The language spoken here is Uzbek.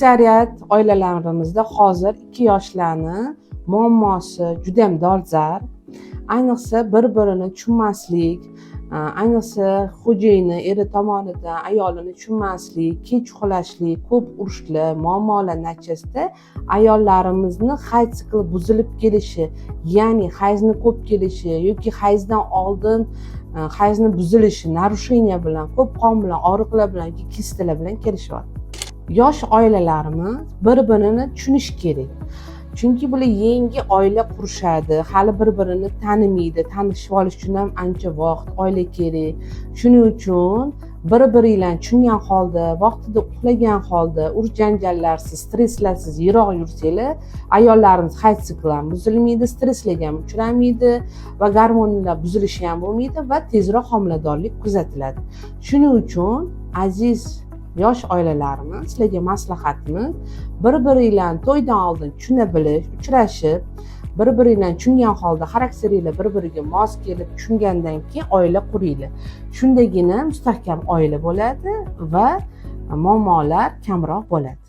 aksariyat oilalarimizda hozir 2 yoshlarni muammosi juda ham dolzarb. Ayniqsa bir-birini tushunmaslik, ayniqsa xo'jayini eri tomonidan ayolini tushunmaslik, kech uxlashlik, ko'p urushlar, muammolar natijasida ayollarimizni hayz sikli buzilib kelishi, ya'ni hayzni ko'p kelishi yoki hayzdan oldin hayzni buzilishi, narusheniya bilan, ko'p qon bilan, og'riqlar bilan yoki kistalar bilan kelishyapti. Yosh oilalarimiz bir-birini tushunishi kerak. Chunki bular yangi oila qurishadi, hali bir-birini tanimaydi, tanishib olish uchun ham ancha vaqt, oila kerak. Shuning uchun bir-biringlarni tushungan holda, vaqtida uxlagan holda, urush janjallarsiz, stresslarsiz yiroq yursanglar, ayollarimiz hayz sikli ham buzilmaydi, stresslarga ham uchramaydi va gormonlar buzilishi ham bo'lmaydi va tezroq homiladorlik kuzatiladi. Shuning uchun aziz yosh oilalarimiz, sizlarga maslahatimiz, bir-biringlarni to'ydan oldin tushuna bilish, uchrashib, bir-biringlarni tushungan holda xarakteringlar bir-biriga mos kelib tushungandan keyin oila quringlar. Shundagina mustahkam oila bo'ladi va muammolar kamroq bo'ladi.